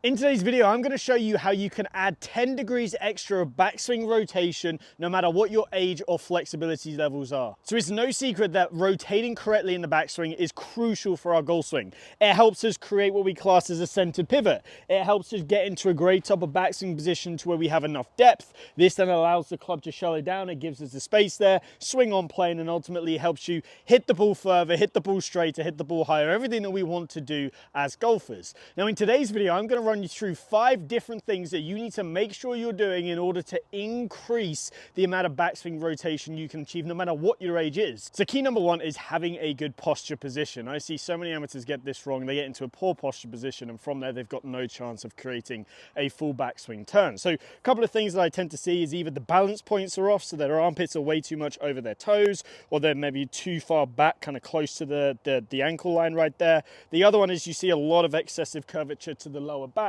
In today's video, I'm going to show you how you can add 10 degrees extra of backswing rotation no matter what your age or flexibility levels are. So it's no secret that rotating correctly in the backswing is crucial for our golf swing. It helps us create what we class as a centered pivot. It helps us get into a great type of backswing position to where we have enough depth. This then allows the club to shallow down. It gives us the space there, swing on plane, and ultimately helps you hit the ball further, hit the ball straighter, hit the ball higher, everything that we want to do as golfers. Now in today's video, I'm going to run you through 5 different things that you need to make sure you're doing in order to increase the amount of backswing rotation you can achieve no matter what your age is. So key number 1 is having a good posture position. I see so many amateurs get this wrong. They get into a poor posture position and from there they've got no chance of creating a full backswing turn. So a couple of things that I tend to see is either the balance points are off, so their armpits are way too much over their toes, or they're maybe too far back, kind of close to the ankle line right there. The other one is you see a lot of excessive curvature to the lower back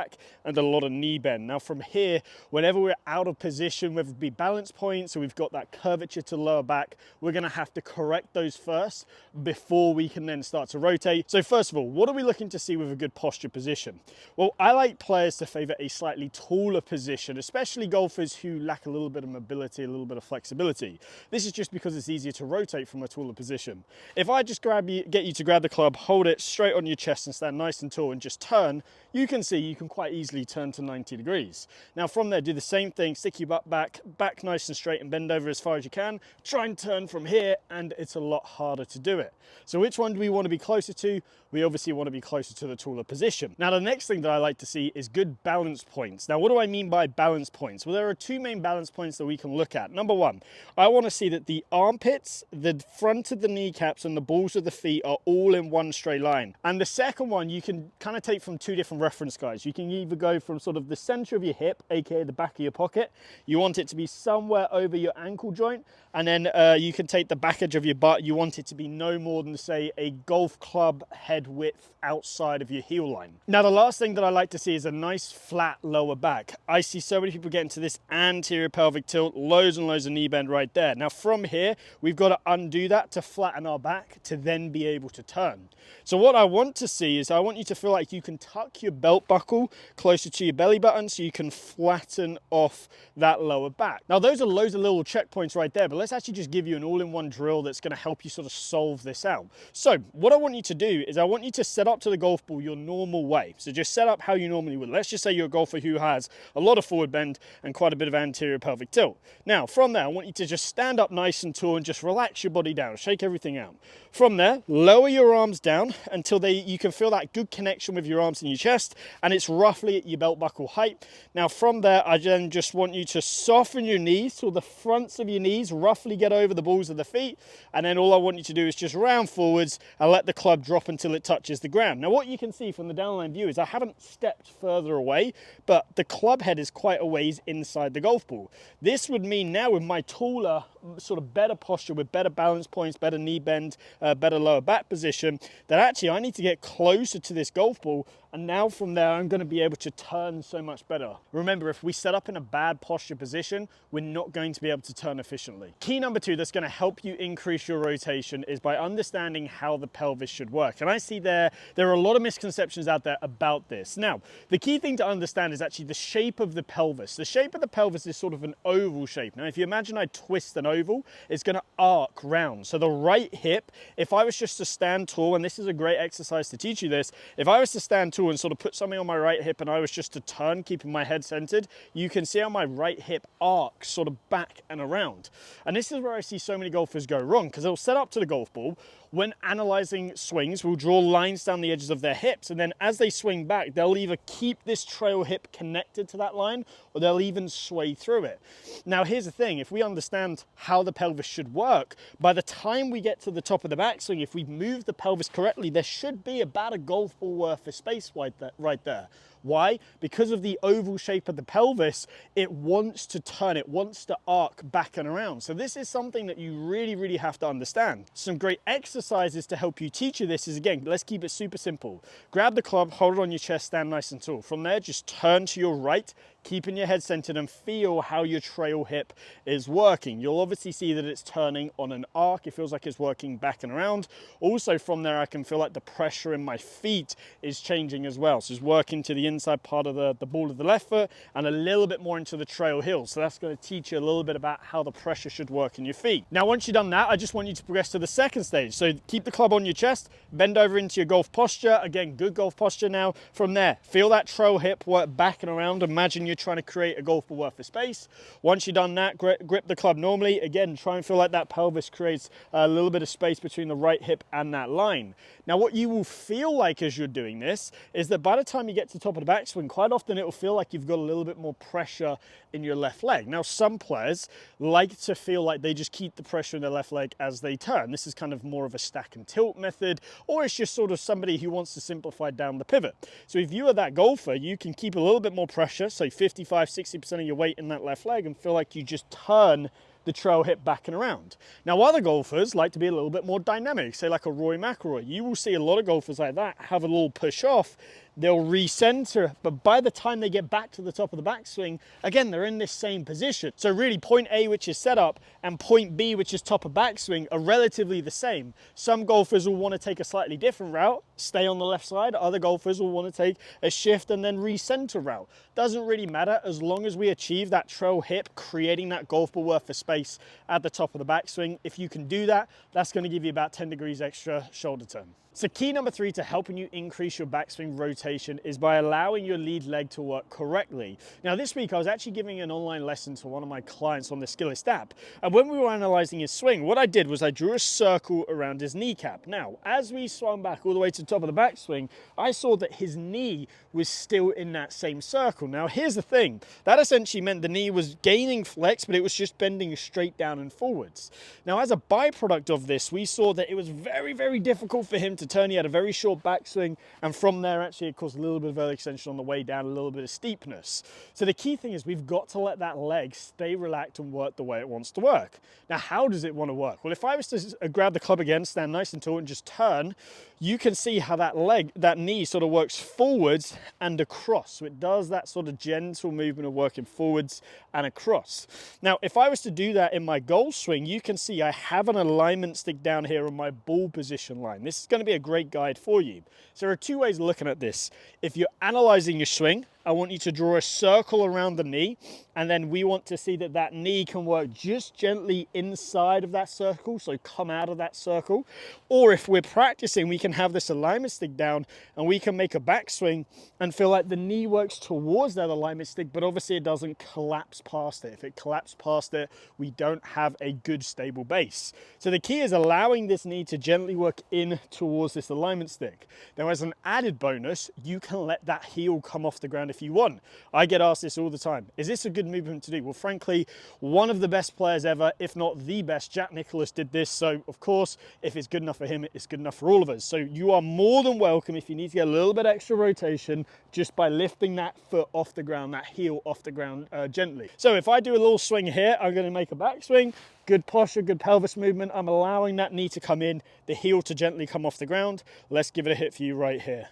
and a lot of knee bend. Now from here, whenever we're out of position, whether it be balance points or we've got that curvature to the lower back, we're going to have to correct those first before we can then start to rotate. So first of all, what are we looking to see with a good posture position? Well, I like players to favor a slightly taller position, especially golfers who lack a little bit of mobility, a little bit of flexibility. This is just because it's easier to rotate from a taller position. If I just get you to grab the club, hold it straight on your chest and stand nice and tall and just turn, you can see you can quite easily turn to 90 degrees. Now from there, do the same thing, stick your butt back nice and straight and bend over as far as you can. Try and turn from here and it's a lot harder to do it. So which one do we want to be closer to? We obviously want to be closer to the taller position. Now the next thing that I like to see is good balance points. Now what do I mean by balance points? Well, there are 2 main balance points that we can look at. Number 1, I want to see that the armpits, the front of the kneecaps and the balls of the feet are all in one straight line. And the second one you can kind of take from 2 different reference guides. You can either go from sort of the center of your hip, aka the back of your pocket. You want it to be somewhere over your ankle joint, and then you can take the back edge of your butt. You want it to be no more than, say, a golf club head width outside of your heel line. Now the last thing that I like to see is a nice flat lower back. I see so many people get into this anterior pelvic tilt, loads and loads of knee bend right there. Now from here, we've got to undo that to flatten our back to then be able to turn. So what I want to see is I want you to feel like you can tuck your belt buckle closer to your belly button so you can flatten off that lower back. Now those are loads of little checkpoints right there, but let's actually just give you an all-in-one drill that's going to help you sort of solve this out. So what I want you to do is I want you to set up to the golf ball your normal way. So just set up how you normally would. Let's just say you're a golfer who has a lot of forward bend and quite a bit of anterior pelvic tilt. Now from there, I want you to just stand up nice and tall and just relax your body down, shake everything out. From there, lower your arms down until you can feel that good connection with your arms and your chest, and it's roughly at your belt buckle height. Now from there, I then just want you to soften your knees till the fronts of your knees roughly get over the balls of the feet, and then all I want you to do is just round forwards and let the club drop until it touches the ground. Now what you can see from the downline view is I haven't stepped further away, but the club head is quite a ways inside the golf ball. This would mean now with my taller, sort of better posture, with better balance points, better knee bend, better lower back position, that actually I need to get closer to this golf ball, and now from there I'm going to be able to turn so much better. Remember, if we set up in a bad posture position, we're not going to be able to turn efficiently. Key number 2 that's going to help you increase your rotation is by understanding how the pelvis should work. And I see there are a lot of misconceptions out there about this. Now, the key thing to understand is actually the shape of the pelvis. The shape of the pelvis is sort of an oval shape. Now, if you imagine I twist an oval, it's going to arc round. So the right hip, if I was just to stand tall, and this is a great exercise to teach you this, if I was to stand tall and sort of put something on my right hip and I was just to turn, keeping my head centered, you can see how my right hip arcs sort of back and around. And this is where I see so many golfers go wrong, because they'll set up to the golf ball. When analyzing swings, we'll draw lines down the edges of their hips, and then as they swing back, they'll either keep this trail hip connected to that line, or they'll even sway through it. Now here's the thing, if we understand how the pelvis should work, by the time we get to the top of the backswing, if we move the pelvis correctly, there should be about a golf ball worth of space right there. Why? Because of the oval shape of the pelvis, it wants to turn, it wants to arc back and around. So this is something that you really, really have to understand. Some great exercises to help you teach you this is, again, let's keep it super simple. Grab the club, hold it on your chest, stand nice and tall. From there, just turn to your right, keeping your head centered, and feel how your trail hip is working. You'll obviously see that it's turning on an arc. It feels like it's working back and around. Also from there, I can feel like the pressure in my feet is changing as well. So it's working to the inside part of the ball of the left foot and a little bit more into the trail heel. So that's going to teach you a little bit about how the pressure should work in your feet. Now, once you've done that, I just want you to progress to the second stage. So keep the club on your chest, bend over into your golf posture. Again, good golf posture now. From there, feel that trail hip work back and around. Imagine you're trying to create a golf ball worth of space. Once you've done that, grip the club normally. Again, try and feel like that pelvis creates a little bit of space between the right hip and that line. Now, what you will feel like as you're doing this is that by the time you get to the top of the backswing, quite often it will feel like you've got a little bit more pressure in your left leg. Now, some players like to feel like they just keep the pressure in their left leg as they turn. This is kind of more of a stack and tilt method, or it's just sort of somebody who wants to simplify down the pivot. So if you are that golfer, you can keep a little bit more pressure, so 55, 60% of your weight in that left leg, and feel like you just turn the trail hip back and around. Now, other golfers like to be a little bit more dynamic, say like a Rory McIlroy. You will see a lot of golfers like that have a little push off, they'll recenter, but by the time they get back to the top of the backswing, again, they're in this same position. So really point A, which is setup, and point B, which is top of backswing, are relatively the same. Some golfers will want to take a slightly different route, stay on the left side. Other golfers will want to take a shift and then recenter route. Doesn't really matter as long as we achieve that trail hip, creating that golf ball worth of space at the top of the backswing. If you can do that, that's going to give you about 10 degrees extra shoulder turn. So key number 3 to helping you increase your backswing rotation is by allowing your lead leg to work correctly. Now, this week I was actually giving an online lesson to one of my clients on the Skillest app. And when we were analyzing his swing, what I did was I drew a circle around his kneecap. Now, as we swung back all the way to the top of the backswing, I saw that his knee was still in that same circle. Now, here's the thing. That essentially meant the knee was gaining flex, but it was just bending straight down and forwards. Now, as a byproduct of this, we saw that it was very, very difficult for him to turn. He had a very short backswing, and from there, actually, it caused a little bit of early extension on the way down, a little bit of steepness. So the key thing is we've got to let that leg stay relaxed and work the way it wants to work. Now, how does it want to work? Well, if I was to grab the club again, stand nice and tall, and just turn, you can see how that knee sort of works forwards and across. So it does that sort of gentle movement of working forwards and across. Now, if I was to do that in my golf swing, you can see I have an alignment stick down here on my ball position line. This is going to be a great guide for you. So there are two ways of looking at this. If you're analyzing your swing, I want you to draw a circle around the knee, and then we want to see that that knee can work just gently inside of that circle, so come out of that circle. Or if we're practicing, we can have this alignment stick down and we can make a backswing and feel like the knee works towards that alignment stick, but obviously it doesn't collapse past it. If it collapses past it, we don't have a good stable base. So the key is allowing this knee to gently work in towards this alignment stick. Now, as an added bonus, you can let that heel come off the ground if you want. I get asked this all the time. Is this a good movement to do? Well, frankly, one of the best players ever, if not the best, Jack Nicklaus, did this. So of course, if it's good enough for him, it's good enough for all of us. So you are more than welcome if you need to get a little bit extra rotation just by lifting that foot off the ground, that heel off the ground gently. So if I do a little swing here, I'm going to make a backswing. Good posture, good pelvis movement. I'm allowing that knee to come in, the heel to gently come off the ground. Let's give it a hit for you right here.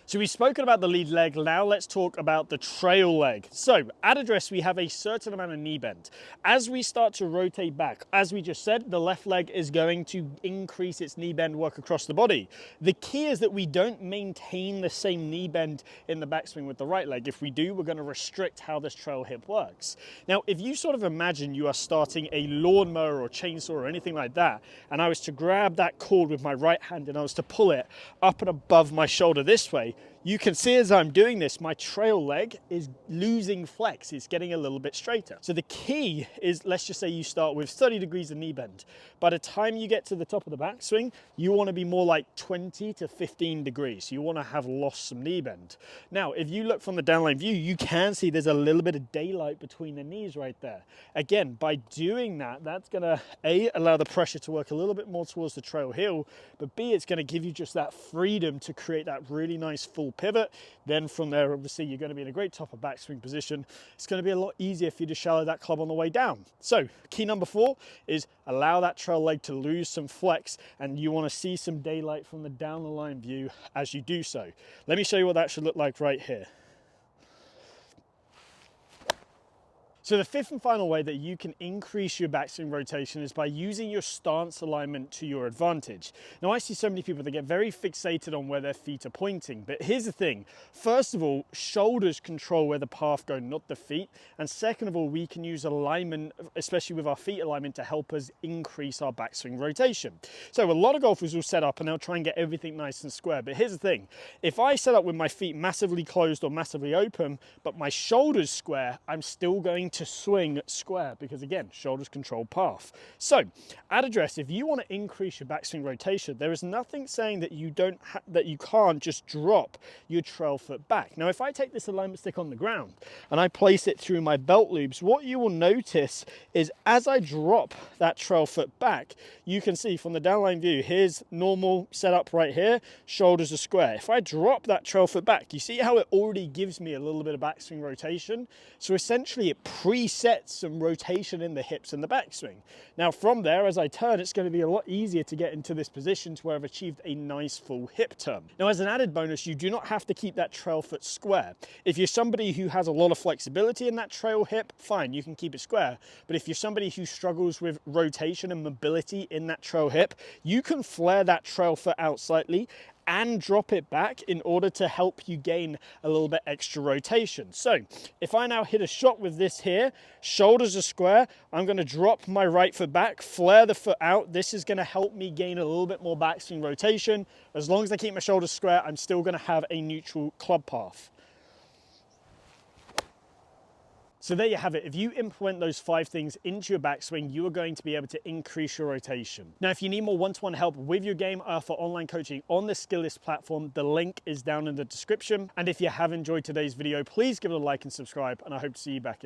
So we've spoken about the lead leg, now let's talk about the trail leg. So at address, we have a certain amount of knee bend. As we start to rotate back, as we just said, the left leg is going to increase its knee bend work across the body. The key is that we don't maintain the same knee bend in the backswing with the right leg. If we do, we're going to restrict how this trail hip works. Now, if you sort of imagine you are starting a lawnmower or chainsaw or anything like that, and I was to grab that cord with my right hand and I was to pull it up and above my shoulder this way, you can see as I'm doing this, my trail leg is losing flex. It's getting a little bit straighter. So the key is, let's just say you start with 30 degrees of knee bend. By the time you get to the top of the backswing, you want to be more like 20 to 15 degrees. You want to have lost some knee bend. Now, if you look from the downline view, you can see there's a little bit of daylight between the knees right there. Again, by doing that, that's going to, A, allow the pressure to work a little bit more towards the trail heel, but B, it's going to give you just that freedom to create that really nice full pivot. Then from there, obviously, you're going to be in a great top of backswing position. It's going to be a lot easier for you to shallow that club on the way down. So key number 4 is allow that trail leg to lose some flex, and you want to see some daylight from the down the line view as you do so. Let me show you what that should look like right here. So the fifth and final way that you can increase your backswing rotation is by using your stance alignment to your advantage. Now I see so many people that get very fixated on where their feet are pointing, but here's the thing. First of all, shoulders control where the path go, not the feet. And second of all, we can use alignment, especially with our feet alignment, to help us increase our backswing rotation. So a lot of golfers will set up and they'll try and get everything nice and square. But here's the thing. If I set up with my feet massively closed or massively open, but my shoulders square, I'm still going to swing square because again, shoulders control path. So at address, if you want to increase your backswing rotation, there is nothing saying that you can't just drop your trail foot back. Now, if I take this alignment stick on the ground and I place it through my belt loops, what you will notice is as I drop that trail foot back, you can see from the downline view, here's normal setup right here, shoulders are square. If I drop that trail foot back, you see how it already gives me a little bit of backswing rotation? So essentially it presets some rotation in the hips and the backswing. Now from there, as I turn, it's going to be a lot easier to get into this position to where I've achieved a nice full hip turn. Now as an added bonus, you do not have to keep that trail foot square. If you're somebody who has a lot of flexibility in that trail hip, fine, you can keep it square. But if you're somebody who struggles with rotation and mobility in that trail hip, you can flare that trail foot out slightly and drop it back in order to help you gain a little bit extra rotation. So if I now hit a shot with this here, shoulders are square, I'm going to drop my right foot back, flare the foot out. This is going to help me gain a little bit more backswing rotation. As long as I keep my shoulders square, I'm still going to have a neutral club path. So there you have it. If you implement those 5 things into your backswing, you are going to be able to increase your rotation. Now, if you need more one-to-one help with your game for online coaching on the Skillist platform, the link is down in the description. And if you have enjoyed today's video, please give it a like and subscribe, and I hope to see you back here.